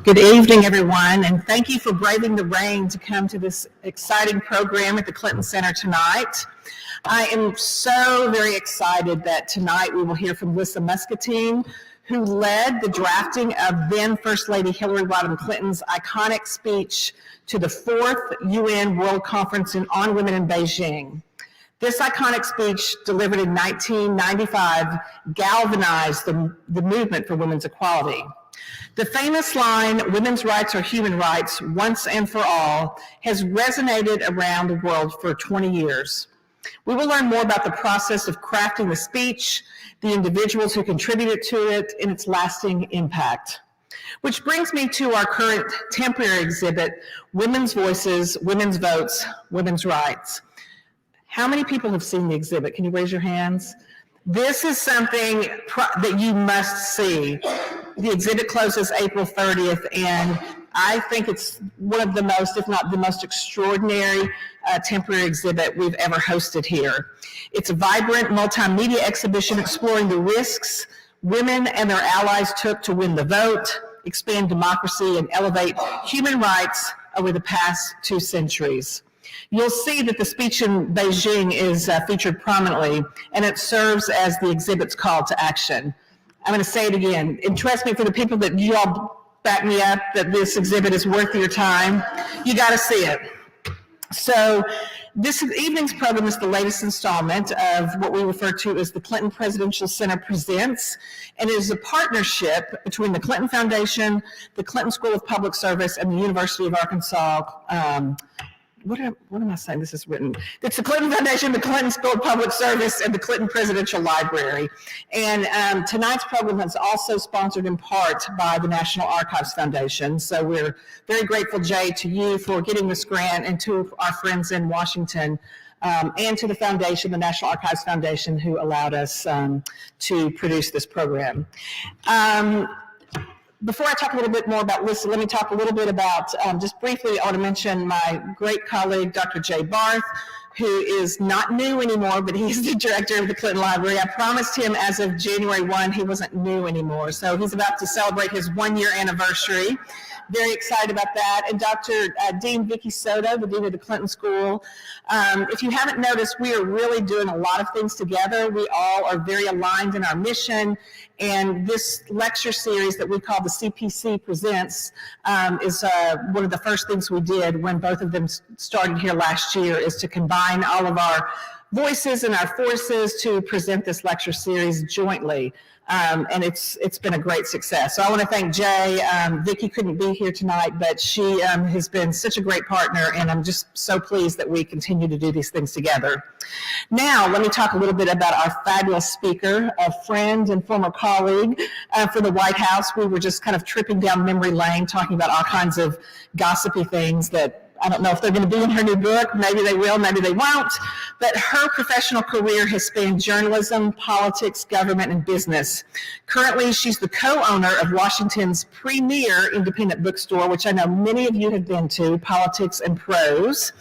Good evening, everyone, and thank you for braving the rain to come to this exciting program at the Clinton Center tonight. I am so very excited that tonight we will hear from Lissa Muscatine, who led the drafting of then First Lady Hillary Rodham Clinton's iconic speech to the 4th UN World Conference on Women in Beijing. This iconic speech, delivered in 1995, galvanized the movement for women's equality. The famous line, "Women's rights are human rights, once and for all," has resonated around the world for 20 years. We will learn more about the process of crafting the speech, the individuals who contributed to it, and its lasting impact. Which brings me to our current temporary exhibit, Women's Voices, Women's Votes, Women's Rights. How many people have seen the exhibit? Can you raise your hands? This is something that you must see. The exhibit closes April 30th, and I think it's one of the most, if not the most extraordinary temporary exhibit we've ever hosted here. It's a vibrant multimedia exhibition exploring the risks women and their allies took to win the vote, expand democracy, and elevate human rights over the past 2 centuries. You'll see that the speech in Beijing is featured prominently, and it serves as the exhibit's call to action. I'm going to say it again. And trust me, for the people that you all back me up that this exhibit is worth your time, you got to see it. So this evening's program is the latest installment of what we refer to as the Clinton Presidential Center Presents, and it is a partnership between the Clinton Foundation, the Clinton School of Public Service, and the University of Arkansas. What am I saying? This is written. It's the Clinton Foundation, the Clinton School of Public Service, and the Clinton Presidential Library. And tonight's program is also sponsored in part by the National Archives Foundation. So we're very grateful, Jay, to you for getting this grant, and to our friends in Washington, and to the foundation, the National Archives Foundation, who allowed us to produce this program. Before I talk a little bit more about Lissa, let me talk a little bit about, just briefly, I want to mention my great colleague, Dr. Jay Barth, who is not new anymore, but he's the director of the Clinton Library. I promised him as of January 1, he wasn't new anymore. So he's about to celebrate his 1-year anniversary. Very excited about that. And Dr. Dean Vicki Soto, the Dean of the Clinton School. If you haven't noticed, we are really doing a lot of things together. We all are very aligned in our mission. And this lecture series that we call the CPC Presents is one of the first things we did when both of them started here last year, is to combine all of our voices and our forces to present this lecture series jointly. And it's been a great success. So I want to thank Jay. Vicki couldn't be here tonight, but she has been such a great partner, and I'm just so pleased that we continue to do these things together. Now, let me talk a little bit about our fabulous speaker, a friend and former colleague for the White House. We were just kind of tripping down memory lane, talking about all kinds of gossipy things that I don't know if they're going to be in her new book. Maybe they will, maybe they won't. But her professional career has spanned journalism, politics, government, and business. Currently, she's the co-owner of Washington's premier independent bookstore, which I know many of you have been to, Politics and Prose.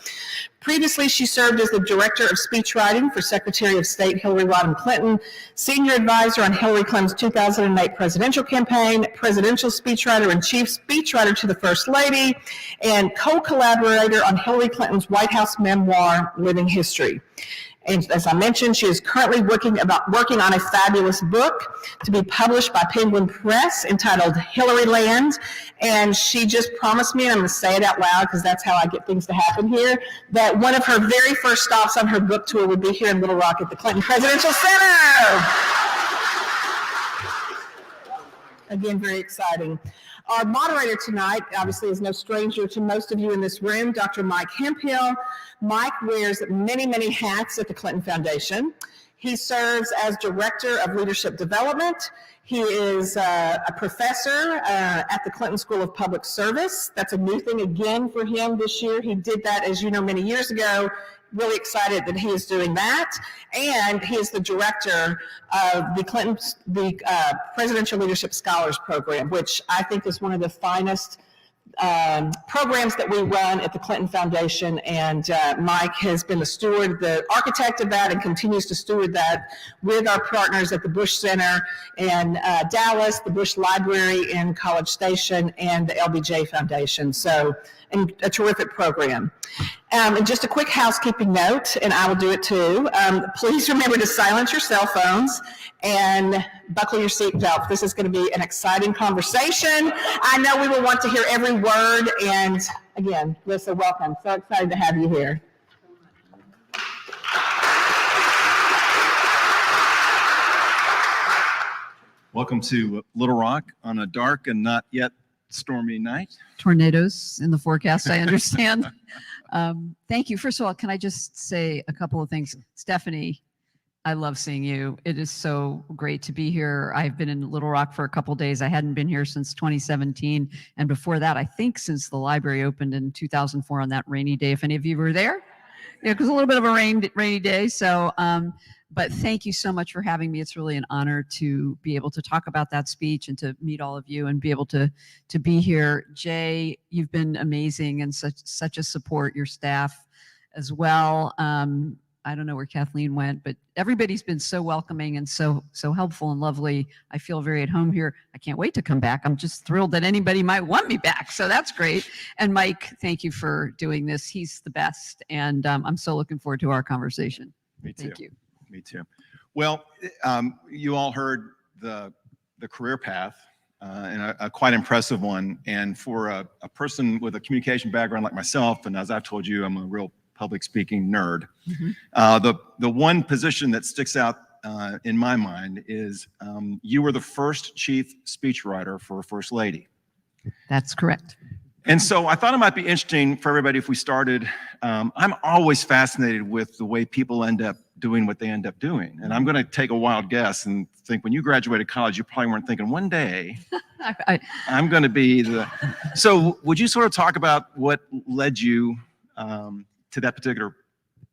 Previously, she served as the director of speechwriting for Secretary of State Hillary Rodham Clinton, senior advisor on Hillary Clinton's 2008 presidential campaign, presidential speechwriter and chief speechwriter to the First Lady, and co-collaborator on Hillary Clinton's White House memoir, Living History. And as I mentioned, she is currently working on a fabulous book to be published by Penguin Press entitled Hillary Land. And she just promised me, and I'm going to say it out loud because that's how I get things to happen here, that one of her very first stops on her book tour would be here in Little Rock at the Clinton Presidential Center. Again, very exciting. Our moderator tonight, obviously, is no stranger to most of you in this room, Dr. Mike Hemphill. Mike wears many, many hats at the Clinton Foundation. He serves as Director of Leadership Development. He is a professor at the Clinton School of Public Service. That's a new thing again for him this year. He did that, as you know, many years ago. Really excited that he is doing that. And he is the director of the Presidential Leadership Scholars Program, which I think is one of the finest programs that we run at the Clinton Foundation, and Mike has been the steward, the architect of that, and continues to steward that with our partners at the Bush Center in Dallas, the Bush Library in College Station, and the LBJ Foundation. So, and a terrific program. And just a quick housekeeping note, and I will do it too. Please remember to silence your cell phones and buckle your seatbelt. This is going to be an exciting conversation. I know we will want to hear every word. And again, Lissa, welcome. So excited to have you here. Welcome to Little Rock on a dark and not yet stormy night. Tornadoes in the forecast, I understand. Thank you. First of all, can I just say a couple of things? Stephanie, I love seeing you. It is so great to be here. I've been in Little Rock for a couple of days. I hadn't been here since 2017. And before that, I think since the library opened in 2004 on that rainy day, if any of you were there. Yeah, it was a little bit of a rainy day. So, but thank you so much for having me. It's really an honor to be able to talk about that speech and to meet all of you and be able to be here. Jay, you've been amazing and such a support, your staff as well. I don't know where Kathleen went, but everybody's been so welcoming and so helpful and lovely. I feel very at home here. I can't wait to come back. I'm just thrilled that anybody might want me back. So that's great. And Mike, thank you for doing this. He's the best. And I'm so looking forward to our conversation. Me too. Thank you. Me too. Well, you all heard the career path and a quite impressive one. And for a person with a communication background like myself, and as I've told you, I'm a real public speaking nerd. Mm-hmm. The one position that sticks out in my mind is you were the first chief speechwriter for a first lady. That's correct. And so I thought it might be interesting for everybody if we started. I'm always fascinated with the way people end up doing what they end up doing. And I'm going to take a wild guess and think when you graduated college, you probably weren't thinking one day I'm going to be the. So would you sort of talk about what led you to that particular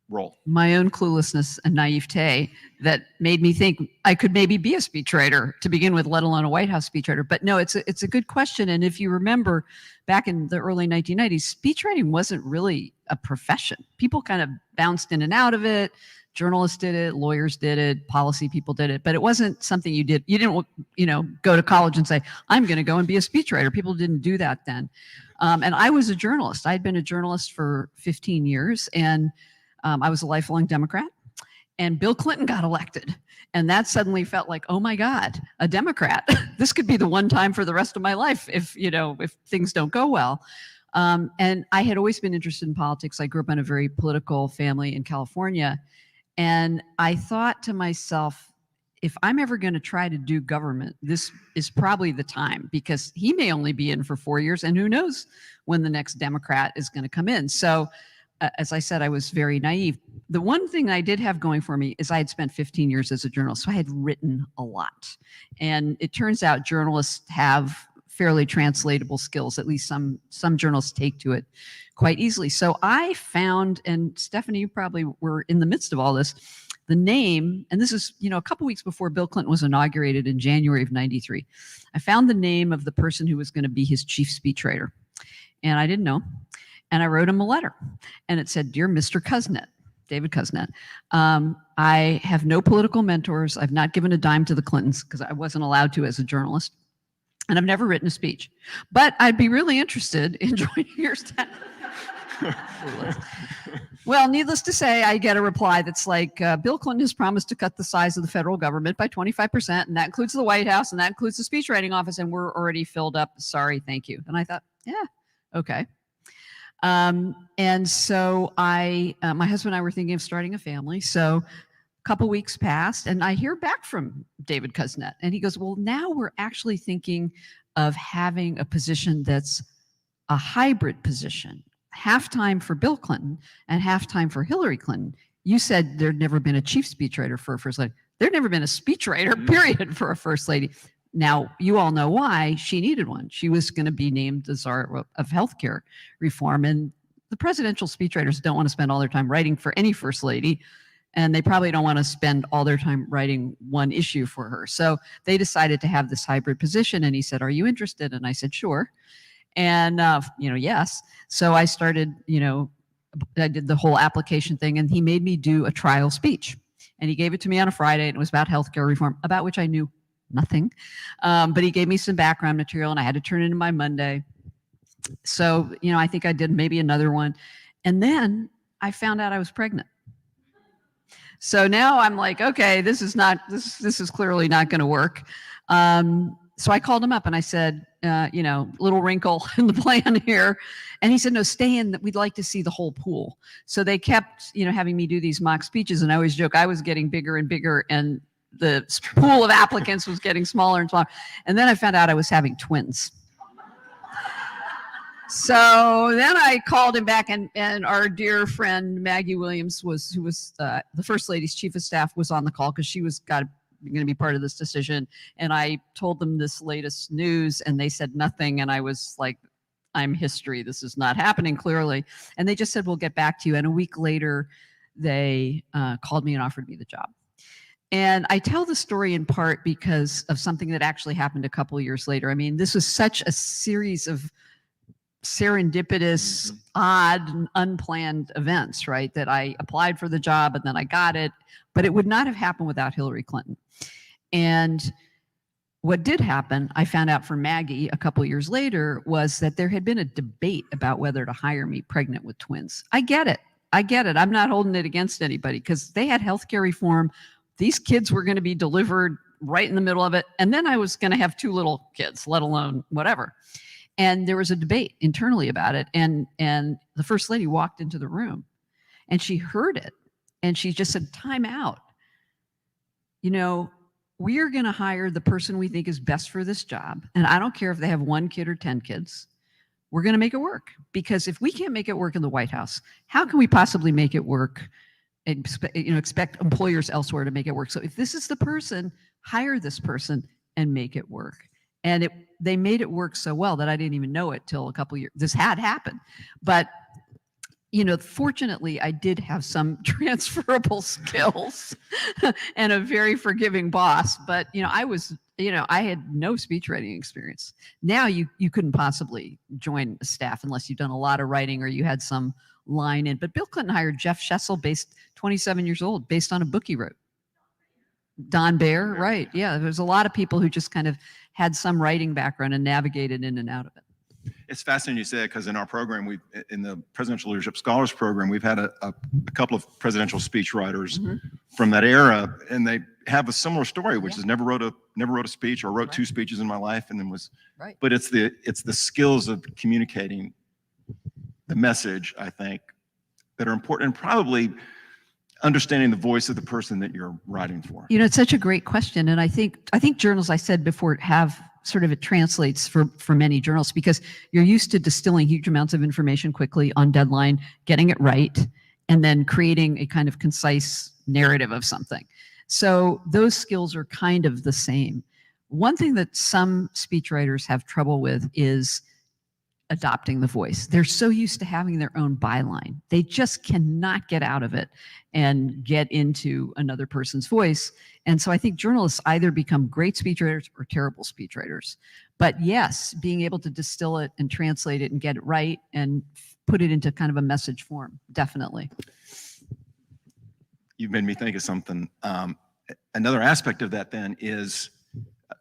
role? My own cluelessness and naivete that made me think I could maybe be a speechwriter to begin with, let alone a White House speechwriter. But no, it's a good question. And if you remember back in the early 1990s, speechwriting wasn't really a profession. People kind of bounced in and out of it. Journalists did it, lawyers did it, policy people did it, but it wasn't something you did. You didn't, go to college and say, I'm going to go and be a speechwriter. People didn't do that then. And I was a journalist. I'd been a journalist for 15 years and I was a lifelong Democrat, and Bill Clinton got elected. And that suddenly felt like, oh my God, a Democrat. This could be the one time for the rest of my life if things don't go well. And I had always been interested in politics. I grew up in a very political family in California. And I thought to myself, if I'm ever going to try to do government, this is probably the time, because he may only be in for 4 years and who knows when the next Democrat is going to come in. So as I said, I was very naive. The one thing I did have going for me is I had spent 15 years as a journalist, so I had written a lot. And it turns out journalists have fairly translatable skills. At least some journalists take to it quite easily. So I found, and Stephanie, you probably were in the midst of all this, the name, and this is, a couple weeks before Bill Clinton was inaugurated in January of '93. I found the name of the person who was going to be his chief speechwriter. And I didn't know. And I wrote him a letter. And it said, Dear Mr. Cuznet, David Cuznet, I have no political mentors. I've not given a dime to the Clintons because I wasn't allowed to as a journalist. And I've never written a speech. But I'd be really interested in joining your staff. Well, needless to say, I get a reply that's like, Bill Clinton has promised to cut the size of the federal government by 25%, and that includes the White House, and that includes the speechwriting office, and we're already filled up. Sorry, thank you. And I thought, yeah, okay. And so my husband and I were thinking of starting a family. So a couple weeks passed, and I hear back from David Cuznet, and he goes, well, now we're actually thinking of having a position that's a hybrid position. Half-time for Bill Clinton and half-time for Hillary Clinton. You said there'd never been a chief speechwriter for a first lady. There'd never been a speechwriter, period, for a first lady. Now, you all know why she needed one. She was going to be named the czar of healthcare reform. And the presidential speechwriters don't want to spend all their time writing for any first lady. And they probably don't want to spend all their time writing one issue for her. So they decided to have this hybrid position. And he said, are you interested? And I said, sure. And, yes. So I started, I did the whole application thing, and he made me do a trial speech. And he gave it to me on a Friday, and it was about healthcare reform, about which I knew nothing. But he gave me some background material, and I had to turn it in by Monday. So, I think I did maybe another one. And then I found out I was pregnant. So now I'm like, okay, this is clearly not going to work. So I called him up and I said, little wrinkle in the plan here. And he said, no, stay in, we'd like to see the whole pool. So they kept, having me do these mock speeches. And I always joke, I was getting bigger and bigger, and the pool of applicants was getting smaller and smaller. And then I found out I was having twins. So then I called him back, and our dear friend Maggie Williams, who was the First Lady's chief of staff, was on the call because she was going to be part of this decision. And I told them this latest news, and they said nothing. And I was like, I'm history. This is not happening, clearly. And they just said, we'll get back to you. And a week later, they called me and offered me the job. And I tell the story in part because of something that actually happened a couple of years later. I mean, this was such a series of serendipitous, odd, and unplanned events, right? That I applied for the job and then I got it, but it would not have happened without Hillary Clinton. And what did happen, I found out from Maggie a couple of years later, was that there had been a debate about whether to hire me pregnant with twins. I get it. I'm not holding it against anybody, because they had healthcare reform. These kids were going to be delivered right in the middle of it. And then I was going to have 2 little kids, let alone whatever. And there was a debate internally about it. And the First Lady walked into the room and she heard it. And she just said, time out. We are going to hire the person we think is best for this job. And I don't care if they have 1 kid or 10 kids. We're going to make it work. Because if we can't make it work in the White House, how can we possibly make it work and expect employers elsewhere to make it work? So if this is the person, hire this person and make it work. And they made it work so well that I didn't even know it till a couple of years. This had happened. But, fortunately, I did have some transferable skills and a very forgiving boss. But, I had no speech writing experience. Now you couldn't possibly join a staff unless you've done a lot of writing or you had some line in. But Bill Clinton hired Jeff Schessel, 27 years old, based on a book he wrote. Don Baer, right. Yeah, there's a lot of people who just kind of had some writing background and navigated in and out of it. It's fascinating you say that, because in our program, in the Presidential Leadership Scholars Program, we've had a couple of presidential speech writers from that era, and they have a similar story, which is never wrote a speech, or wrote 2 speeches in my life, and then was. Right. But it's the skills of communicating the message, I think, that are important, and probably understanding the voice of the person that you're writing for. It's such a great question. And I think journals, I said before, have sort of, it translates for many journals, because you're used to distilling huge amounts of information quickly on deadline, getting it right, and then creating a kind of concise narrative of something. So those skills are kind of the same. One thing that some speechwriters have trouble with is adopting the voice. They're so used to having their own byline. They just cannot get out of it and get into another person's voice. And so I think journalists either become great speechwriters or terrible speechwriters. But yes, being able to distill it and translate it and get it right and put it into kind of a message form, definitely. You've made me think of something. Another aspect of that then is,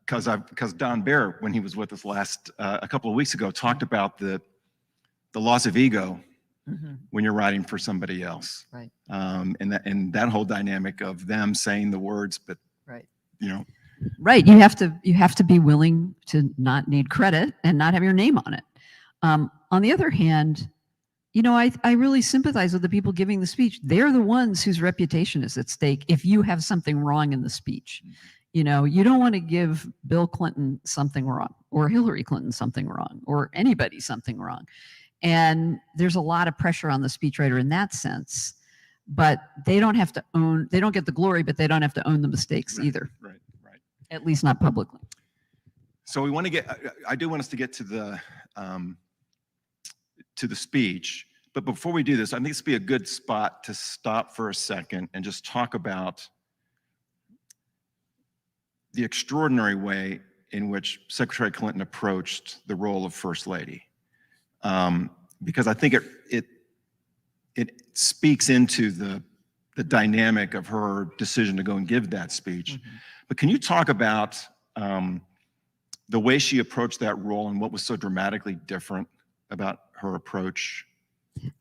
because Don Baer, when he was with us a couple of weeks ago, talked about the loss of ego when you're writing for somebody else, right? And that whole dynamic of them saying the words, but right, right. You have to be willing to not need credit and not have your name on it. On the other hand, I really sympathize with the people giving the speech. They're the ones whose reputation is at stake if you have something wrong in the speech. You don't want to give Bill Clinton something wrong, or Hillary Clinton something wrong, or anybody something wrong. And there's a lot of pressure on the speechwriter in that sense, but they don't get the glory, but they don't have to own the mistakes either. Right. At least not publicly. So I do want us to get to the speech, but before we do this, I think this would be a good spot to stop for a second and just talk about the extraordinary way in which Secretary Clinton approached the role of First Lady. because I think it speaks into the dynamic of her decision to go and give that speech. Mm-hmm. But can you talk about the way she approached that role and what was so dramatically different about her approach?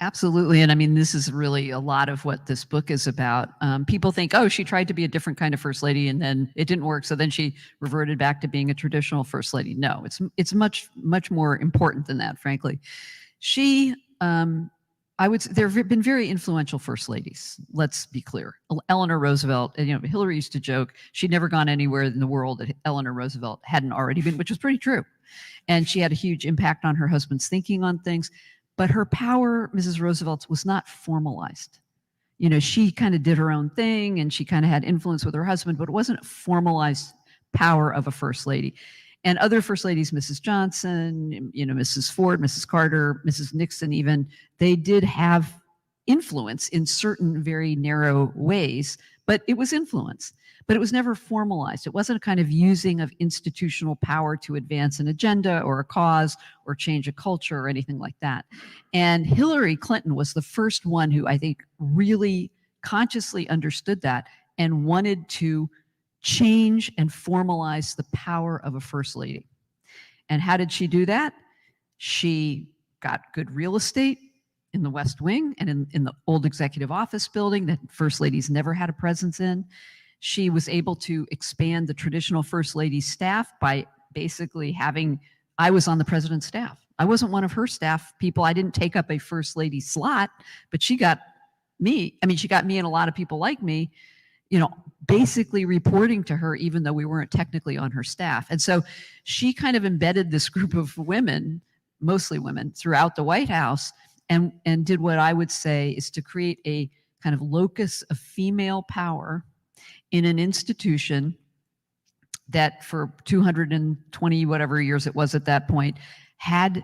Absolutely. And I mean, this is really a lot of what this book is about. People think, oh, she tried to be a different kind of first lady and then it didn't work. So then she reverted back to being a traditional first lady. No, it's much, much more important than that, frankly. She, I would say there have been very influential first ladies. Let's be clear. Eleanor Roosevelt, and, Hillary used to joke she'd never gone anywhere in the world that Eleanor Roosevelt hadn't already been, which was pretty true. And she had a huge impact on her husband's thinking on things. But her power, Mrs. Roosevelt's, was not formalized. She kind of did her own thing and she kind of had influence with her husband, but it wasn't a formalized power of a first lady. And other first ladies, Mrs. Johnson, Mrs. Ford, Mrs. Carter, Mrs. Nixon even, they did have influence in certain very narrow ways, but it was influence. But it was never formalized. It wasn't a kind of using of institutional power to advance an agenda or a cause or change a culture or anything like that. And Hillary Clinton was the first one who I think really consciously understood that and wanted to change and formalize the power of a first lady. And how did she do that? She got good real estate in the West Wing and in the old executive office building that first ladies never had a presence in. She was able to expand the traditional first lady staff by basically I was on the president's staff. I wasn't one of her staff people. I didn't take up a first lady slot, but she got me. I mean, she got me and a lot of people like me, basically reporting to her, even though we weren't technically on her staff. And so she kind of embedded this group of women, mostly women, throughout the White House and did what I would say is to create a kind of locus of female power in an institution that for 220 whatever years it was at that point had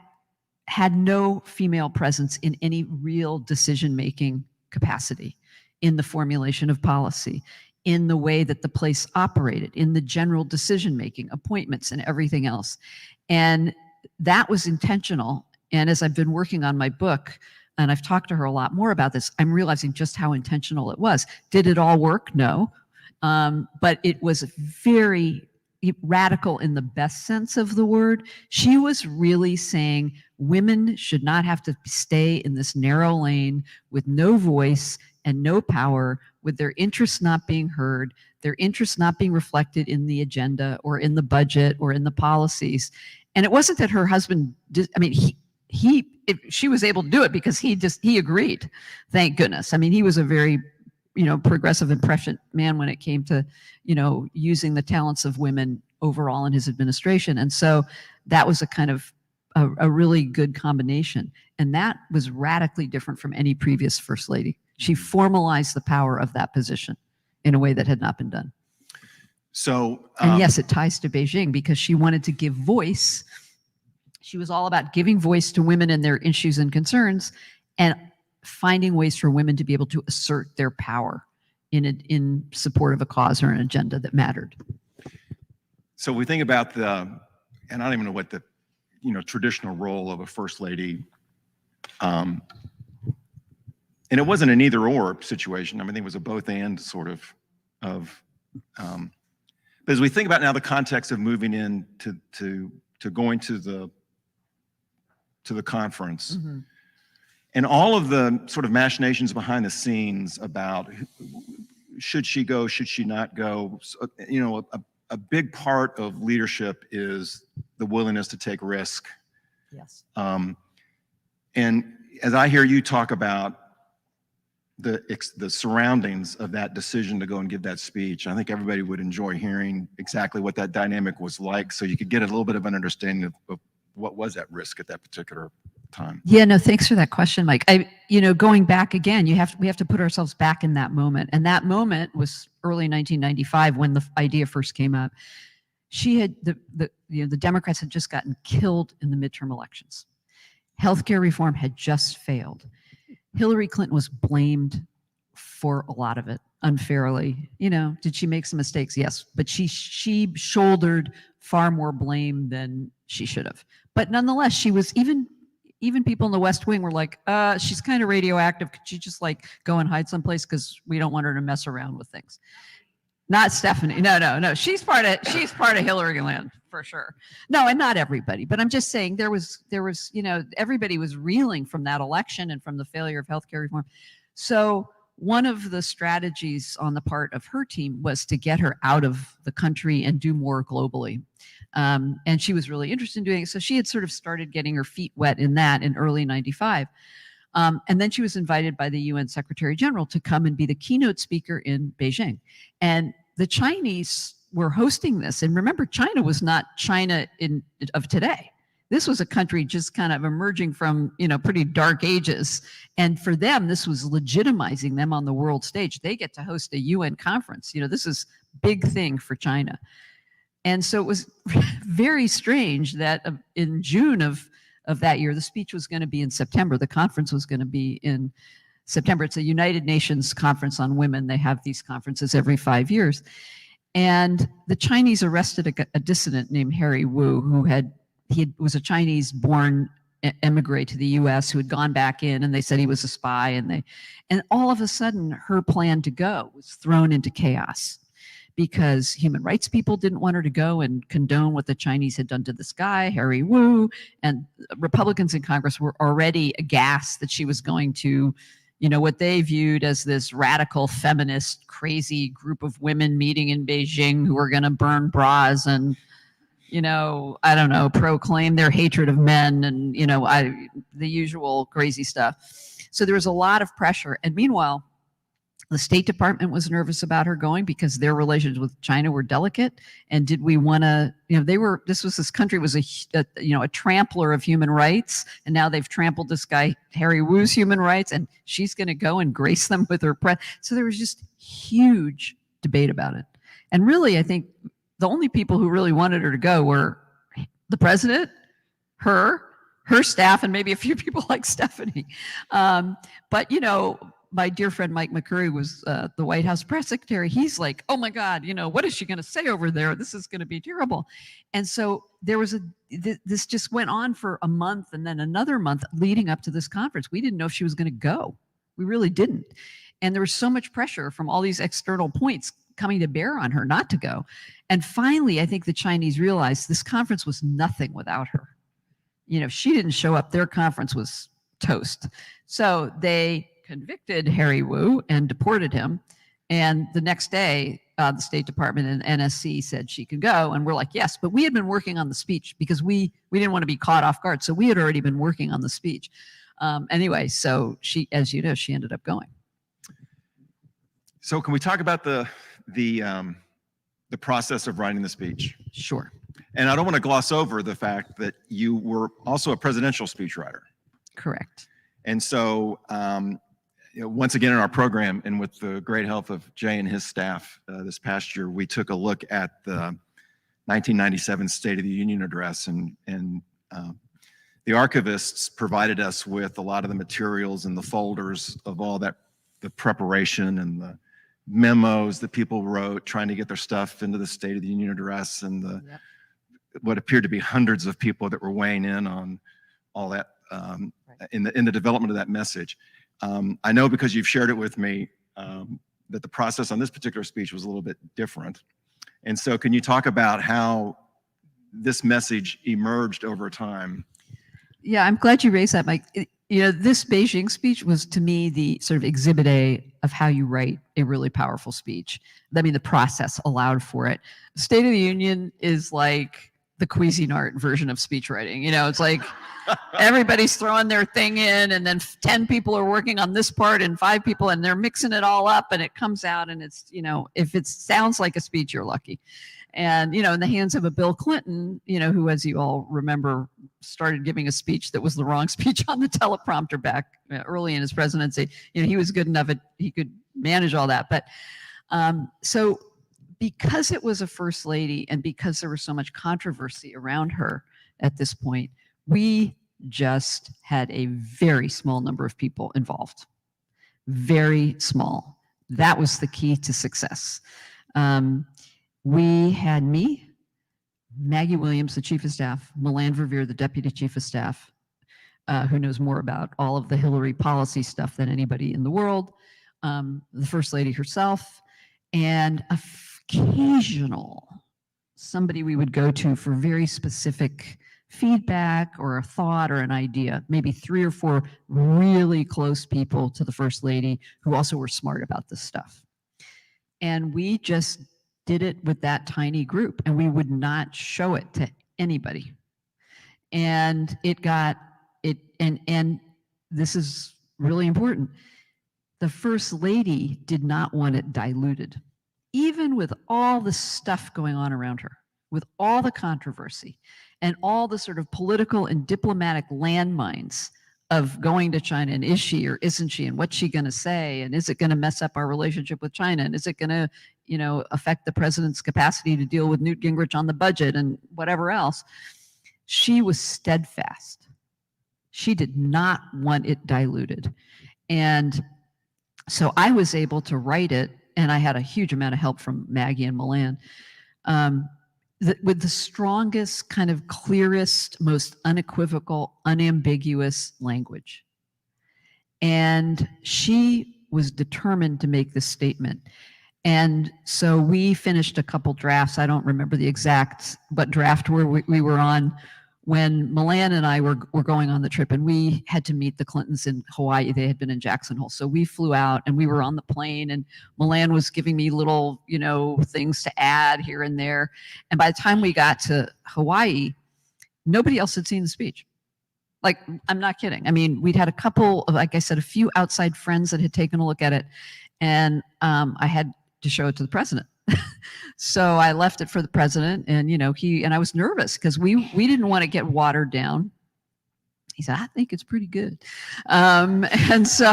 no female presence in any real decision-making capacity, in the formulation of policy, in the way that the place operated, in the general decision-making, appointments and everything else. And that was intentional. And as I've been working on my book, and I've talked to her a lot more about this, I'm realizing just how intentional it was. Did it all work? No. But it was very radical in the best sense of the word. She was really saying women should not have to stay in this narrow lane with no voice and no power, with their interests not being heard, their interests not being reflected in the agenda or in the budget or in the policies. And it wasn't that her husband she was able to do it because he agreed. Thank goodness. I mean, he was a very progressive and prescient man when it came to, using the talents of women overall in his administration. And so that was a kind of a really good combination. And that was radically different from any previous first lady. She formalized the power of that position in a way that had not been done. So, and yes, it ties to Beijing because she wanted to give voice. She was all about giving voice to women and their issues and concerns and finding ways for women to be able to assert their power in support of a cause or an agenda that mattered. So we think about and I don't even know what the traditional role of a first lady, and it wasn't an either or situation. I mean, it was a both and sort of but as we think about now the context of moving in to going to the conference. Mm-hmm. And all of the sort of machinations behind the scenes about should she go, should she not go, a big part of leadership is the willingness to take risk. Yes. And as I hear you talk about the surroundings of that decision to go and give that speech, I think everybody would enjoy hearing exactly what that dynamic was like, so you could get a little bit of an understanding of what was at risk at that particular time. Yeah, no, thanks for that question, Mike. Going back again, we have to put ourselves back in that moment. And that moment was early 1995 when the idea first came up. She had the Democrats had just gotten killed in the midterm elections. Healthcare reform had just failed. Hillary Clinton was blamed for a lot of it unfairly. Did she make some mistakes? Yes, but she shouldered far more blame than she should have. But nonetheless, she was even even people in the West Wing were like, she's kind of radioactive. Could she just like go and hide someplace? Because we don't want her to mess around with things. Not Stephanie. No. She's part of Hillary land for sure. No, and not everybody, but I'm just saying there was, everybody was reeling from that election and from the failure of healthcare reform. So one of the strategies on the part of her team was to get her out of the country and do more globally. And she was really interested in doing it. So she had sort of started getting her feet wet in that in early 95. And then she was invited by the UN Secretary General to come and be the keynote speaker in Beijing. And the Chinese were hosting this. And remember, China was not China of today. This was a country just kind of emerging from, pretty dark ages. And for them, this was legitimizing them on the world stage. They get to host a UN conference. This is a big thing for China. And so it was very strange that in June of that year, the speech was going to be in September. The conference was going to be in September. It's a United Nations conference on women. They have these conferences every 5 years. And the Chinese arrested a dissident named Harry Wu, who was a Chinese-born emigre to the U.S. who had gone back in, and they said he was a spy. And all of a sudden, her plan to go was thrown into chaos, because human rights people didn't want her to go and condone what the Chinese had done to this guy, Harry Wu, and Republicans in Congress were already aghast that she was going to, what they viewed as this radical feminist, crazy group of women meeting in Beijing who were going to burn bras and, proclaim their hatred of men and, the usual crazy stuff. So there was a lot of pressure. And meanwhile, the State Department was nervous about her going because their relations with China were delicate. And did we want to, this country was a trampler of human rights. And now they've trampled this guy, Harry Wu's human rights, and she's going to go and grace them with her press. So there was just huge debate about it. And really, I think the only people who really wanted her to go were the president, her staff, and maybe a few people like Stephanie. But, my dear friend Mike McCurry was the White House press secretary. He's like, oh my God, what is she going to say over there? This is going to be terrible. And so there was this just went on for a month and then another month leading up to this conference. We didn't know if she was going to go. We really didn't. And there was so much pressure from all these external points coming to bear on her not to go. And finally, I think the Chinese realized this conference was nothing without her. If she didn't show up, their conference was toast. So they convicted Harry Wu and deported him. And the next day, the State Department and NSC said she could go. And we're like, yes, but we had been working on the speech because we didn't want to be caught off guard. So we had already been working on the speech. Anyway, so she, as you know, she ended up going. So can we talk about the process of writing the speech? Sure. And I don't want to gloss over the fact that you were also a presidential speechwriter. Correct. And so, once again in our program, and with the great help of Jay and his staff this past year, we took a look at the 1997 State of the Union address, and the archivists provided us with a lot of the materials and the folders of all that, the preparation and the memos that people wrote trying to get their stuff into the State of the Union address, and what appeared to be hundreds of people that were weighing in on all that in the development of that message. I know because you've shared it with me that the process on this particular speech was a little bit different. And so can you talk about how this message emerged over time? Yeah, I'm glad you raised that, Mike. This Beijing speech was, to me, the sort of exhibit A of how you write a really powerful speech. I mean, the process allowed for it. State of the Union is like the Cuisinart version of speech writing. It's like everybody's throwing their thing in, and then 10 people are working on this part and 5 people, and they're mixing it all up, and it comes out, and it's, if it sounds like a speech, you're lucky. And, in the hands of a Bill Clinton, who, as you all remember, started giving a speech that was the wrong speech on the teleprompter back early in his presidency. He was good enough he could manage all that. But so because it was a first lady and because there was so much controversy around her at this point, we just had a very small number of people involved. Very small. That was the key to success. We had me, Maggie Williams, the chief of staff, Milan Verveer, the deputy chief of staff, who knows more about all of the Hillary policy stuff than anybody in the world, the First Lady herself, and occasional somebody we would go to for very specific feedback or a thought or an idea, maybe 3 or 4 really close people to the First Lady who also were smart about this stuff. And we just did it with that tiny group, and we would not show it to anybody. And it got it, and this is really important. The First Lady did not want it diluted. Even with all the stuff going on around her, with all the controversy and all the sort of political and diplomatic landmines of going to China, and is she or isn't she, and what's she going to say, and is it going to mess up our relationship with China, and is it going to, affect the president's capacity to deal with Newt Gingrich on the budget and whatever else, she was steadfast. She did not want it diluted. And so I was able to write it, and I had a huge amount of help from Maggie and Milan, with the strongest, kind of clearest, most unequivocal, unambiguous language. And she was determined to make this statement. And so we finished a couple drafts. I don't remember the exact what draft we were on when Milan and I were going on the trip, and we had to meet the Clintons in Hawaii. They had been in Jackson Hole. So we flew out, and we were on the plane, and Milan was giving me little, things to add here and there. And by the time we got to Hawaii, nobody else had seen the speech. Like, I'm not kidding. I mean, we'd had a couple of, like I said, a few outside friends that had taken a look at it, and I had to show it to the president. So I left it for the president, and I was nervous because we didn't want to get watered down. He said, I think it's pretty good. And so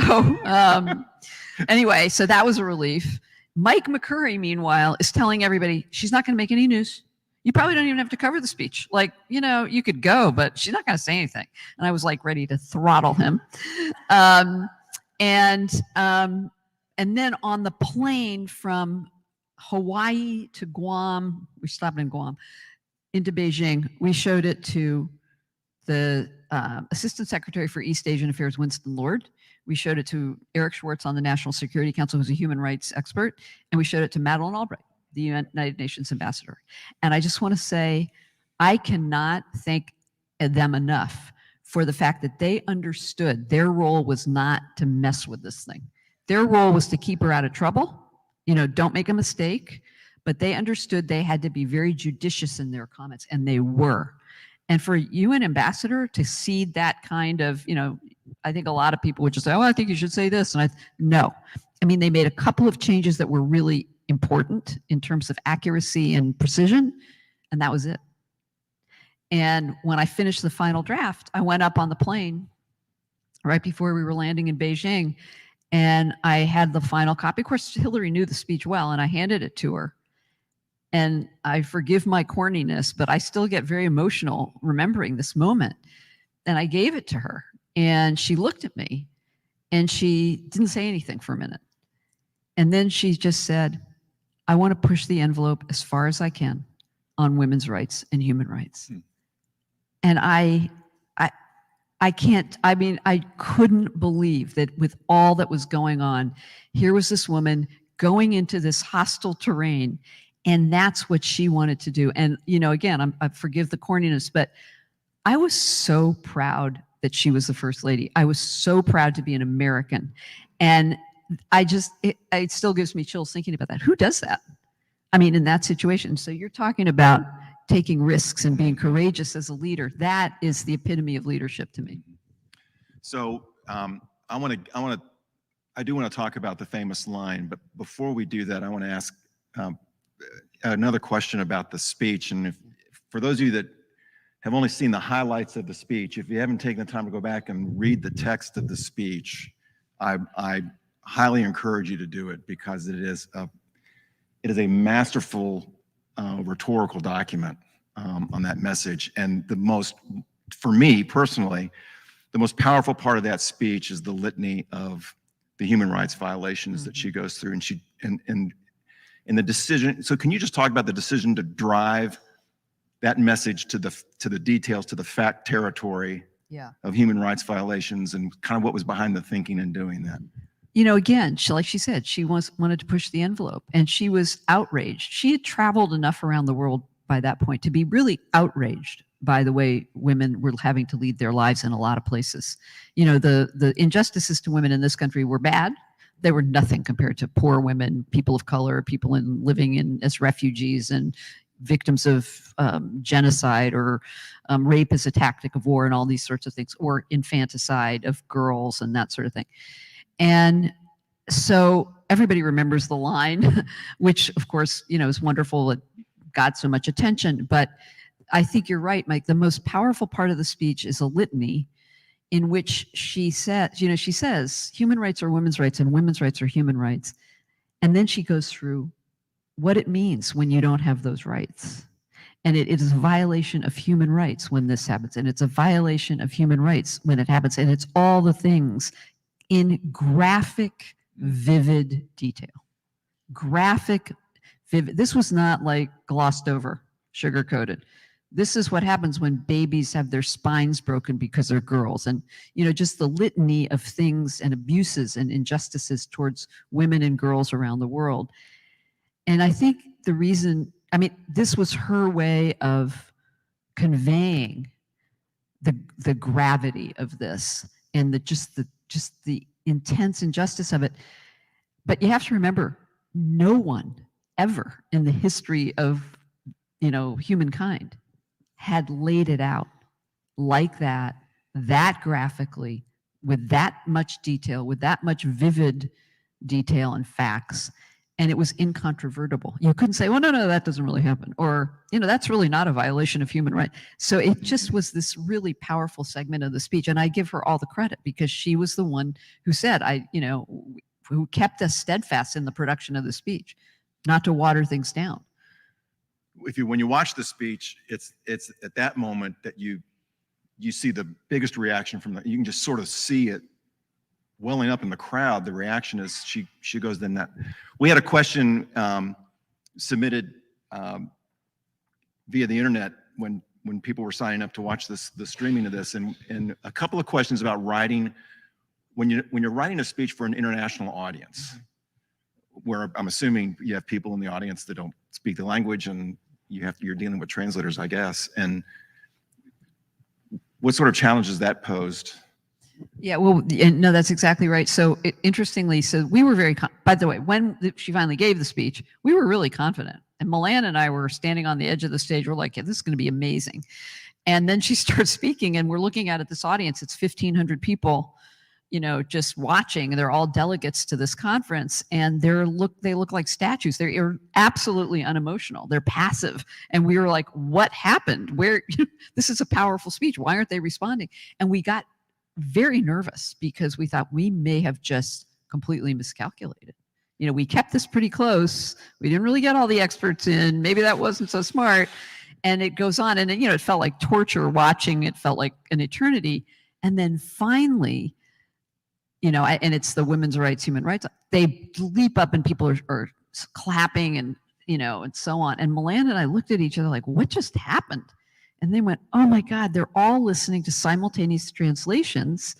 anyway, so that was a relief. Mike McCurry, meanwhile, is telling everybody she's not going to make any news. You probably don't even have to cover the speech. Like, you could go, but she's not going to say anything. And I was like ready to throttle him. And then on the plane from Hawaii to Guam, we stopped in Guam, into Beijing, we showed it to the Assistant Secretary for East Asian Affairs, Winston Lord. We showed it to Eric Schwartz on the National Security Council, who's a human rights expert. And we showed it to Madeleine Albright, the United Nations ambassador. And I just want to say, I cannot thank them enough for the fact that they understood their role was not to mess with this thing. Their role was to keep her out of trouble. Don't make a mistake, but they understood they had to be very judicious in their comments, and they were. And for you, an ambassador, to see that kind of, I think a lot of people would just say, oh, I think you should say this. And no. I mean, they made a couple of changes that were really important in terms of accuracy and precision, and that was it. And when I finished the final draft, I went up on the plane right before we were landing in Beijing, and I had the final copy. Of course, Hillary knew the speech well, and I handed it to her. And I forgive my corniness, but I still get very emotional remembering this moment. And I gave it to her, and she looked at me, and she didn't say anything for a minute. And then she just said, I want to push the envelope as far as I can on women's rights and human rights. And I couldn't believe that with all that was going on, here was this woman going into this hostile terrain, and that's what she wanted to do. And, again, I forgive the corniness, but I was so proud that she was the First Lady. I was so proud to be an American. And it still gives me chills thinking about that. Who does that? I mean, in that situation. So you're talking about taking risks and being courageous as a leader. That is the epitome of leadership to me. So I do want to talk about the famous line, but before we do that, I want to ask another question about the speech. And for those of you that have only seen the highlights of the speech, if you haven't taken the time to go back and read the text of the speech, I highly encourage you to do it, because it is a masterful rhetorical document on that message. And for me personally, the most powerful part of that speech is the litany of the human rights violations that she goes through, and the decision. So can you just talk about the decision to drive that message to the details, to the fact territory Yeah. of human rights violations and kind of what was behind the thinking in doing that. Again, like she said, she wanted to push the envelope, and she was outraged. She had traveled enough around the world by that point to be really outraged by the way women were having to lead their lives in a lot of places. The injustices to women in this country were bad. They were nothing compared to poor women, people of color, people living as refugees and victims of genocide or rape as a tactic of war and all these sorts of things, or infanticide of girls and that sort of thing. And so everybody remembers the line, which of course, is wonderful. It got so much attention, but I think you're right, Mike. The most powerful part of the speech is a litany in which she says, she says human rights are women's rights and women's rights are human rights. And then she goes through what it means when you don't have those rights. And it is a violation of human rights when this happens. And it's a violation of human rights when it happens. And it's all the things in graphic, vivid detail. Graphic, vivid. This was not like glossed over, sugar-coated. This is what happens when babies have their spines broken because they're girls. And, just the litany of things and abuses and injustices towards women and girls around the world. And I think the reason, this was her way of conveying the gravity of this and just the intense injustice of it. But you have to remember, no one ever in the history of, humankind had laid it out like that graphically, with that much detail, with that much vivid detail and facts. And it was incontrovertible. You couldn't say, well, no, that doesn't really happen. Or, that's really not a violation of human rights. So it just was this really powerful segment of the speech. And I give her all the credit because she was the one who said, who kept us steadfast in the production of the speech, not to water things down. When you watch the speech, it's at that moment that you see the biggest reaction from you can just sort of see it welling up in the crowd. The reaction is she goes, then that. We had a question submitted via the internet when people were signing up to watch the streaming of this, and a couple of questions about writing when you're writing a speech for an international audience, where I'm assuming you have people in the audience that don't speak the language, and you're dealing with translators, I guess. And what sort of challenges that posed? Yeah, well, no, that's exactly right. So interestingly, we were very, by the way, when she finally gave the speech, we were really confident. And Milan and I were standing on the edge of the stage. We're like, yeah, this is going to be amazing. And then she starts speaking, and we're looking at this audience. It's 1,500 people, just watching. And they're all delegates to this conference. And they look like statues. They're absolutely unemotional. They're passive. And we were like, what happened? This is a powerful speech. Why aren't they responding? And we got very nervous because we thought we may have just completely miscalculated. We kept this pretty close. We didn't really get all the experts in. Maybe that wasn't so smart. And it goes on. And, it felt like torture watching. It felt like an eternity. And then finally, and it's the women's rights, human rights, they leap up and people are clapping and, and so on. And Milan and I looked at each other like, what just happened? And they went, oh my God, they're all listening to simultaneous translations.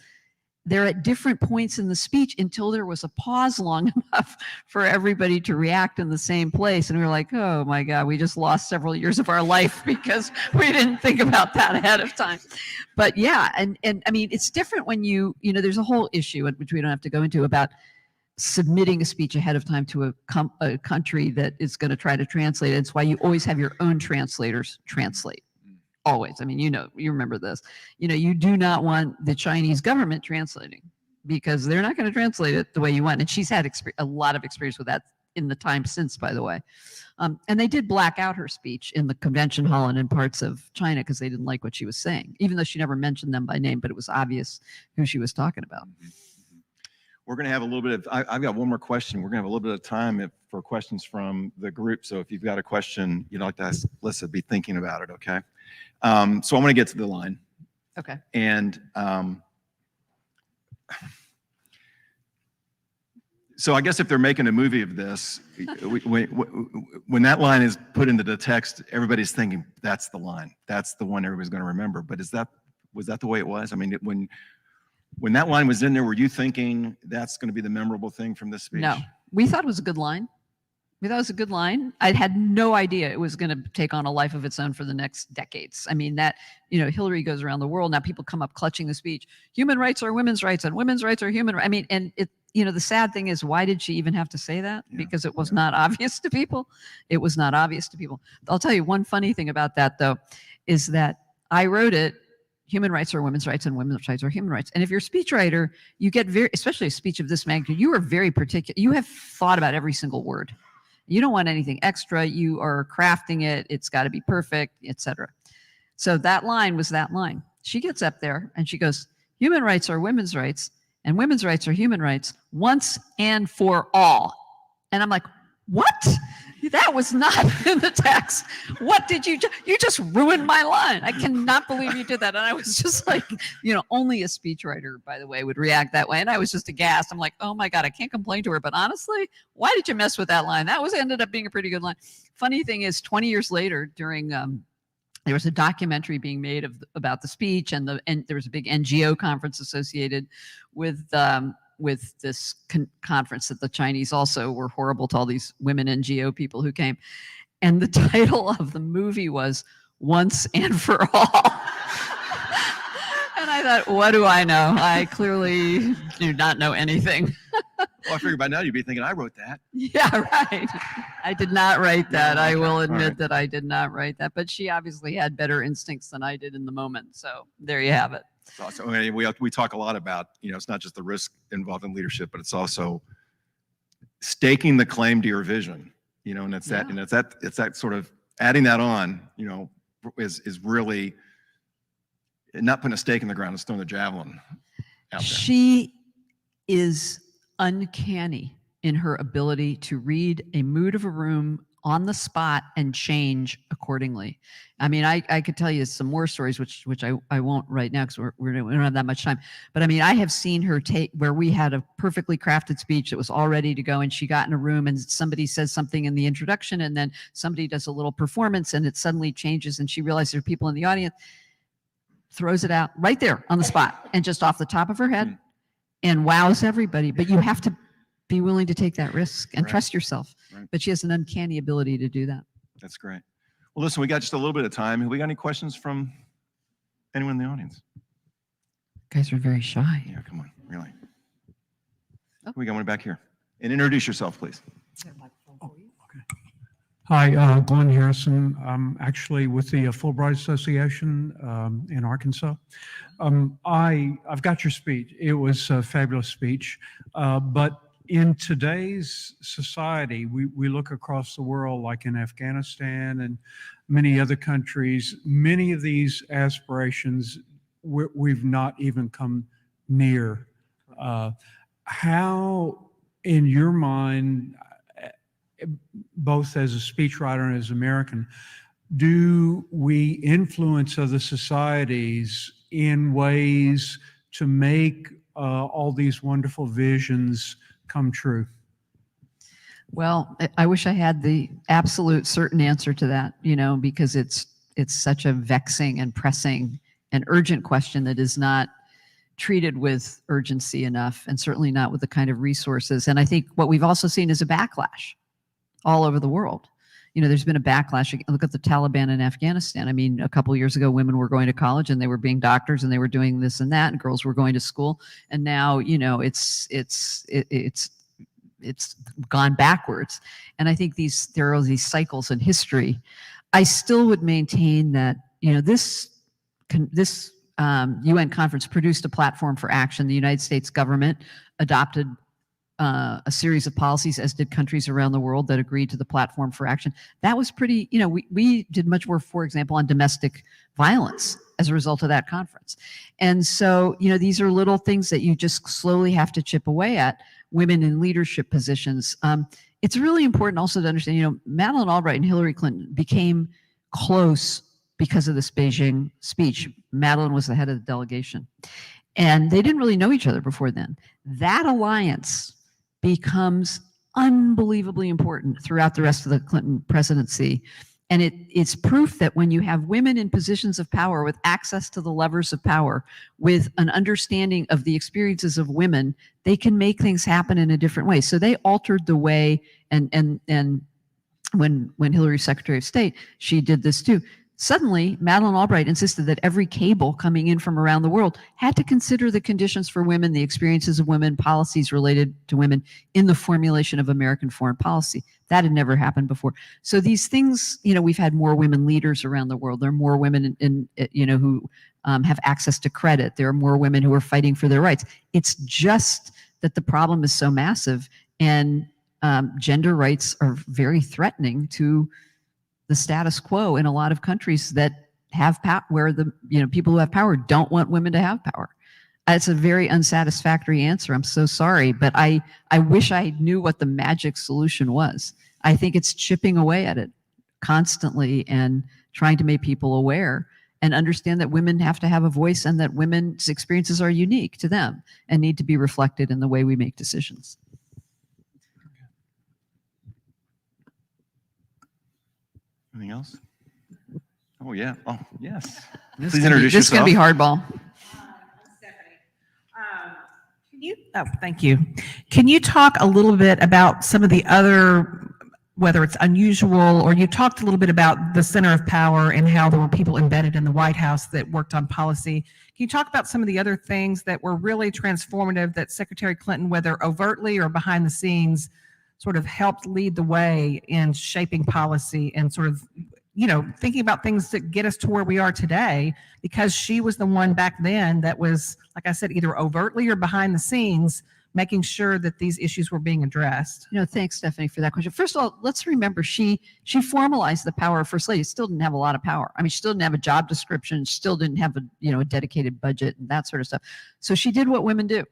They're at different points in the speech until there was a pause long enough for everybody to react in the same place. And we were like, oh my God, we just lost several years of our life because we didn't think about that ahead of time. But yeah, and it's different when there's a whole issue, which we don't have to go into, about submitting a speech ahead of time to a country that is going to try to translate it. It's why you always have your own translators translate. Always. You remember this. You do not want the Chinese government translating because they're not going to translate it the way you want. And she's had a lot of experience with that in the time since, by the way. And they did black out her speech in the convention hall and in parts of China because they didn't like what she was saying, even though she never mentioned them by name, but it was obvious who she was talking about. We're going to have a little bit of, I've got one more question. We're going to have a little bit of time for questions from the group. So if you've got a question you'd like to ask Lissa, be thinking about it, okay? So I'm going to get to the line. Okay. And so I guess if they're making a movie of this, when that line is put into the text, everybody's thinking that's the line. That's the one everybody's going to remember. But is that Was that the way it was? I mean, when that line was in there, were you thinking that's going to be the memorable thing from this speech? No, we thought it was a good line. We thought it was a good line. I had no idea it was going to take on a life of its own for the next decades. I mean, that, Hillary goes around the world. Now people come up clutching the speech. Human rights are women's rights and women's rights are human rights. I mean, and the sad thing is, why did she even have to say that? Yeah, because it was not obvious to people. It was not obvious to people. I'll tell you one funny thing about that, though, is that I wrote it, human rights are women's rights and women's rights are human rights. And if you're a speechwriter, you get especially a speech of this magnitude, you are very particular. You have thought about every single word. You don't want anything extra. You are crafting it. It's got to be perfect, etc. So that line was that line. She gets up there and she goes, human rights are women's rights and women's rights are human rights once and for all. And I'm like, what? That was not in the text. What did you just ruined my line. I cannot believe you did that. And I was just like, only a speechwriter, by the way, would react that way. And I was just aghast. I'm like, oh my God, I can't complain to her. But honestly, why did you mess with that line? That ended up being a pretty good line. Funny thing is, 20 years later, during there was a documentary being made about the speech, and there was a big NGO conference associated with this conference that the Chinese also were horrible to all these women NGO people who came. And the title of the movie was Once and for All. And I thought, what do I know? I clearly do not know anything. Well, I figured by now you'd be thinking, I wrote that. Yeah, right. I did not write that. I will admit right. that I did not write that. But she obviously had better instincts than I did in the moment. So there you have it. So, I mean, we talk a lot about, it's not just the risk involved in leadership, but it's also staking the claim to your vision, and it's that sort of adding that on, is really not putting a stake in the ground, it's throwing the javelin out there. She is uncanny in her ability to read a mood of a room on the spot and change accordingly. I mean, I could tell you some more stories, which I won't right now because we don't have that much time. But I mean, I have seen her take where we had a perfectly crafted speech that was all ready to go, and she got in a room and somebody says something in the introduction, and then somebody does a little performance, and it suddenly changes, and she realizes there are people in the audience, throws it out right there on the spot, and just off the top of her head, and wows everybody. But you have to be willing to take that risk and trust yourself. Right. But she has an uncanny ability to do that. That's great. Well, listen, we got just a little bit of time. Have we got any questions from anyone in the audience? You guys are very shy. Yeah, come on, really. Oh. We got one back here. And introduce yourself, please. Oh, okay. Hi, Glenn Harrison. I'm actually with the Fulbright Association in Arkansas. I've got your speech. It was a fabulous speech, but in today's society, we look across the world, like in Afghanistan and many other countries, many of these aspirations we've not even come near. How, in your mind, both as a speechwriter and as an American, do we influence other societies in ways to make all these wonderful visions come true? Well, I wish I had the absolute certain answer to that, because it's such a vexing and pressing and urgent question that is not treated with urgency enough, and certainly not with the kind of resources. And I think what we've also seen is a backlash all over the world. There's been a backlash. Look at the Taliban in Afghanistan. I mean, a couple of years ago, women were going to college and they were being doctors and they were doing this and that, and girls were going to school. And now, it's gone backwards. And I think there are these cycles in history. I still would maintain that, this UN conference produced a platform for action. The United States government adopted a series of policies, as did countries around the world that agreed to the platform for action. That was pretty, we did much more, for example, on domestic violence as a result of that conference. And so, these are little things that you just slowly have to chip away at. Women in leadership positions. It's really important also to understand, Madeleine Albright and Hillary Clinton became close because of this Beijing speech. Madeleine was the head of the delegation. And they didn't really know each other before then. That alliance becomes unbelievably important throughout the rest of the Clinton presidency. And it's proof that when you have women in positions of power with access to the levers of power, with an understanding of the experiences of women, they can make things happen in a different way. So they altered the way, and when Hillary's Secretary of State, she did this too. Suddenly, Madeleine Albright insisted that every cable coming in from around the world had to consider the conditions for women, the experiences of women, policies related to women in the formulation of American foreign policy. That had never happened before. So these things, we've had more women leaders around the world. There are more women who have access to credit. There are more women who are fighting for their rights. It's just that the problem is so massive, and gender rights are very threatening to the status quo in a lot of countries that have power, where the people who have power don't want women to have power. It's a very unsatisfactory answer. I'm so sorry, but I wish I knew what the magic solution was. I think it's chipping away at it constantly and trying to make people aware and understand that women have to have a voice, and that women's experiences are unique to them and need to be reflected in the way we make decisions. Anything else? Oh, yeah. Oh, yes. This Please introduce This is going to be hardball. Thank you. Can you talk a little bit about some of the other, whether it's unusual, or you talked a little bit about the center of power and how there were people embedded in the White House that worked on policy. Can you talk about some of the other things that were really transformative that Secretary Clinton, whether overtly or behind the scenes, sort of helped lead the way in shaping policy and sort of, thinking about things that get us to where we are today, because she was the one back then that was, like I said, either overtly or behind the scenes, making sure that these issues were being addressed. Thanks, Stephanie, for that question. First of all, let's remember she formalized the power of First Lady. Still didn't have a lot of power. I mean, she still didn't have a job description. She still didn't have a dedicated budget and that sort of stuff. So she did what women do.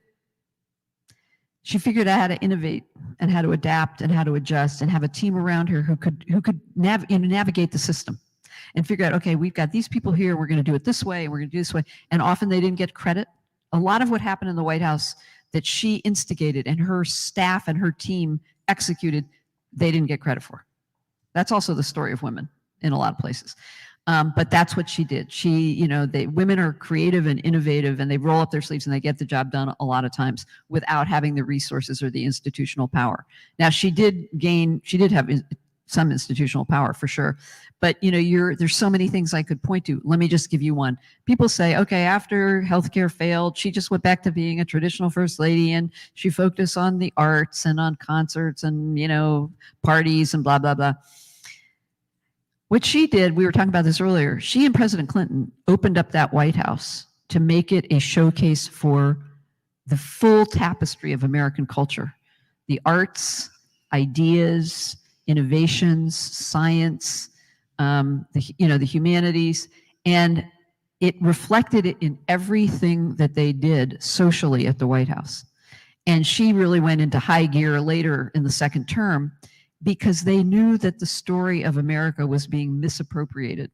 She figured out how to innovate and how to adapt and how to adjust and have a team around her who could navigate the system and figure out, okay, we've got these people here, we're going to do it this way, and we're going to do this way. And often they didn't get credit. A lot of what happened in the White House that she instigated and her staff and her team executed, they didn't get credit for. That's also the story of women in a lot of places. But that's what she did. Women are creative and innovative, and they roll up their sleeves and they get the job done a lot of times without having the resources or the institutional power. Now, she did have some institutional power for sure, but there's so many things I could point to. Let me just give you one. People say, okay, after healthcare failed, she just went back to being a traditional first lady, and she focused on the arts and on concerts and parties and blah blah blah. What she did, we were talking about this earlier, she and President Clinton opened up that White House to make it a showcase for the full tapestry of American culture. The arts, ideas, innovations, science, the humanities, and it reflected it in everything that they did socially at the White House. And she really went into high gear later in the second term, because they knew that the story of America was being misappropriated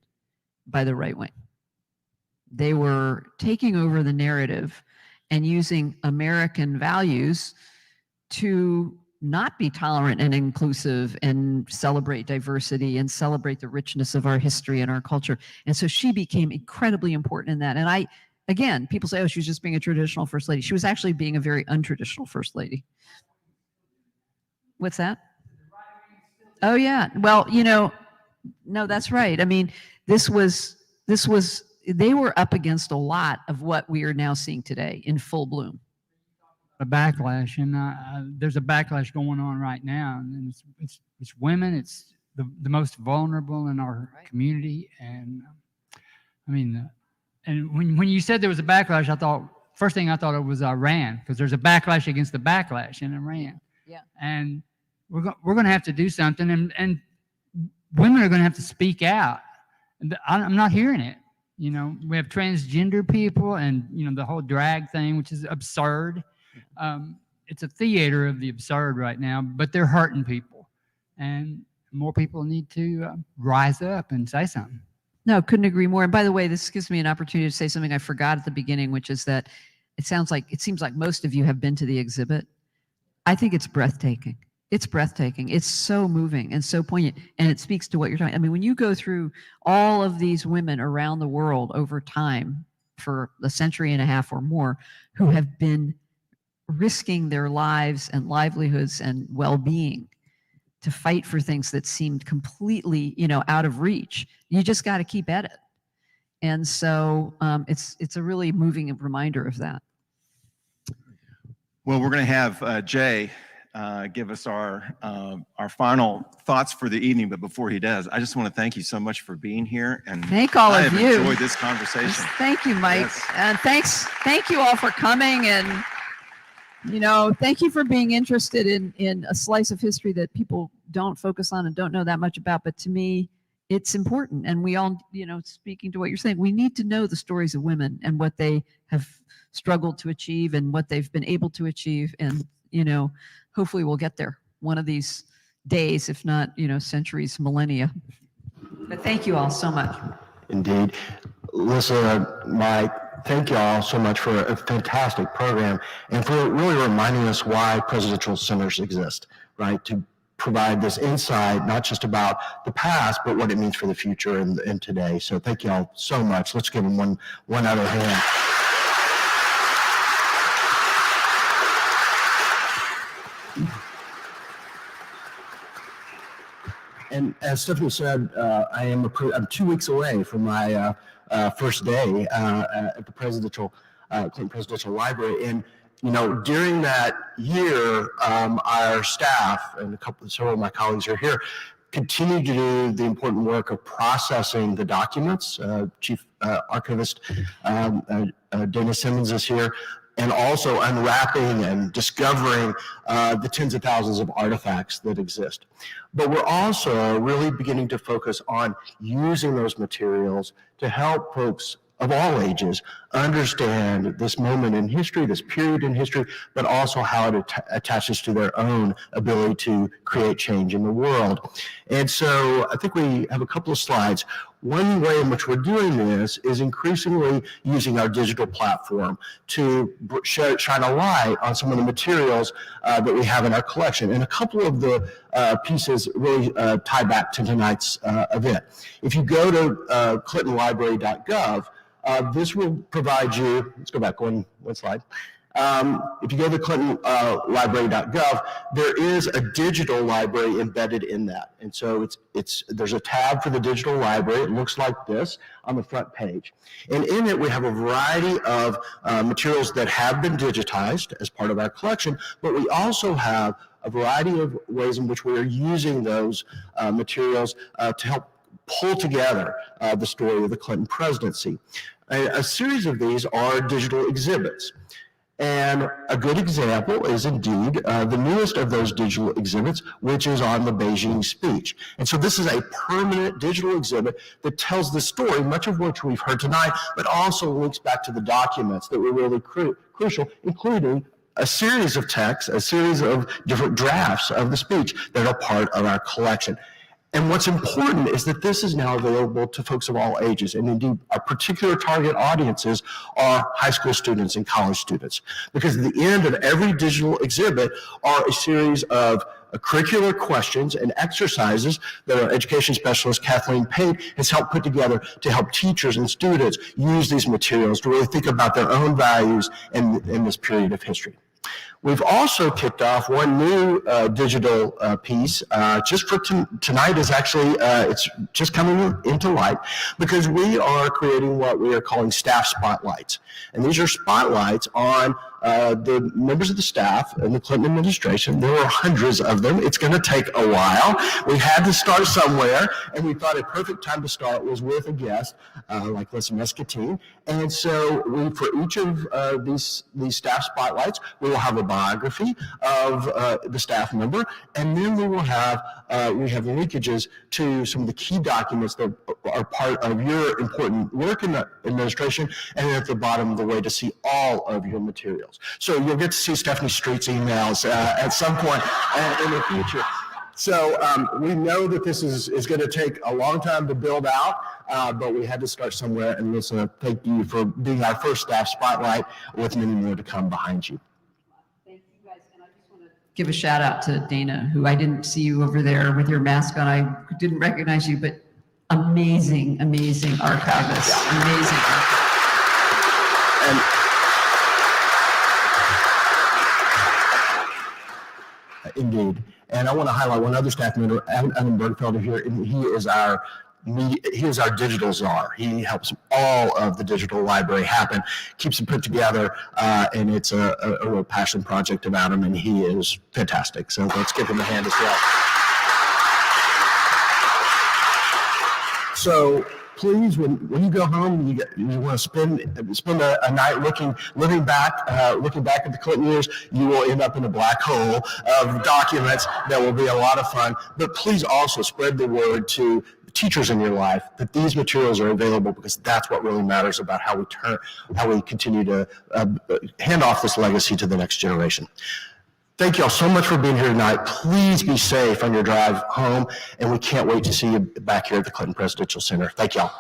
by the right wing. They were taking over the narrative and using American values to not be tolerant and inclusive and celebrate diversity and celebrate the richness of our history and our culture. And so she became incredibly important in that. And again, people say, oh, she was just being a traditional first lady. She was actually being a very untraditional first lady. What's that? Oh yeah. Well, no, that's right. I mean, they were up against a lot of what we are now seeing today in full bloom. A backlash, and there's a backlash going on right now, and it's women. It's the most vulnerable in our community, and I mean, and when you said there was a backlash, first thing I thought it was Iran, because there's a backlash against the backlash in Iran. Yeah. And we're going to have to do something, and women are going to have to speak out. And I'm not hearing it. We have transgender people, and the whole drag thing, which is absurd. It's a theater of the absurd right now, but they're hurting people, and more people need to rise up and say something. No, couldn't agree more. And by the way, this gives me an opportunity to say something I forgot at the beginning, which is that it seems like most of you have been to the exhibit. I think it's breathtaking. It's breathtaking. It's so moving and so poignant. And it speaks to what you're talking. I mean, when you go through all of these women around the world over time for a century and a half or more who have been risking their lives and livelihoods and well-being to fight for things that seemed completely, out of reach, you just got to keep at it. And so it's a really moving reminder of that. Well, we're going to have Jay give us our final thoughts for the evening. But before he does, I just want to thank you so much for being here. And thank all I of have you. enjoyed this conversation. Thank you, Mike. Yes. And thank you all for coming. And, thank you for being interested in a slice of history that people don't focus on and don't know that much about. But to me, it's important. And we all, speaking to what you're saying, we need to know the stories of women and what they have struggled to achieve and what they've been able to achieve. And, hopefully we'll get there one of these days, if not, centuries, millennia. But thank you all so much. Indeed. Lissa, Mike, thank you all so much for a fantastic program and for really reminding us why presidential centers exist, right? To provide this insight, not just about the past, but what it means for the future and today. So thank you all so much. Let's give them one other hand. And as Stephanie said, I'm 2 weeks away from my first day at the Clinton Presidential Library. And, during that year, our staff and several of my colleagues are here, continue to do the important work of processing the documents. Chief Archivist Dana Simmons is here, and also unwrapping and discovering the tens of thousands of artifacts that exist. But we're also really beginning to focus on using those materials to help folks of all ages understand this moment in history, this period in history, but also how it attaches to their own ability to create change in the world. And so I think we have a couple of slides. One way in which we're doing this is increasingly using our digital platform to shine a light on some of the materials that we have in our collection. And a couple of the pieces really tie back to tonight's event. If you go to clintonlibrary.gov, this will provide you, let's go back one slide. If you go to clintonlibrary.gov, there is a digital library embedded in that. And so there's a tab for the digital library. It looks like this on the front page. And in it, we have a variety of materials that have been digitized as part of our collection, but we also have a variety of ways in which we are using those materials to help pull together the story of the Clinton presidency. A series of these are digital exhibits. And a good example is indeed the newest of those digital exhibits, which is on the Beijing speech. And so this is a permanent digital exhibit that tells the story, much of which we've heard tonight, but also links back to the documents that were really crucial, including a series of texts, a series of different drafts of the speech that are part of our collection. And what's important is that this is now available to folks of all ages. And indeed, our particular target audiences are high school students and college students. Because at the end of every digital exhibit are a series of curricular questions and exercises that our education specialist, Kathleen Pate, has helped put together to help teachers and students use these materials to really think about their own values in this period of history. We've also kicked off one new digital piece just for tonight. Is actually it's just coming into light because we are creating what we are calling staff spotlights, and these are spotlights on the members of the staff in the Clinton administration. There were hundreds of them. It's going to take a while. We had to start somewhere, and we thought a perfect time to start was with a guest like Lissa Muscatine. And so for each of these staff spotlights, we will have a biography of the staff member, and then we will have linkages to some of the key documents that are part of your important work in the administration, and then at the bottom the way to see all of your materials. So you'll get to see Stephanie Street's emails at some point in the future. So we know that this is going to take a long time to build out, but we had to start somewhere. And Lissa, thank you for being our first staff spotlight with many more to come behind you. Thank you guys. And I just want to give a shout out to Dana, who I didn't see you over there with your mask on. I didn't recognize you, but amazing, amazing archivist, amazing. And indeed. And I want to highlight one other staff member, Adam Bergfelder here. And he is our digital czar. He helps all of the digital library happen, keeps it put together, and it's a real passion project about him, and he is fantastic. So let's give him a hand as well. So please, when you go home, you want to spend a night looking back at the Clinton years, you will end up in a black hole of documents that will be a lot of fun. But please also spread the word to teachers in your life that these materials are available, because that's what really matters about how we continue to hand off this legacy to the next generation. Thank you all so much for being here tonight. Please be safe on your drive home, and we can't wait to see you back here at the Clinton Presidential Center. Thank you all.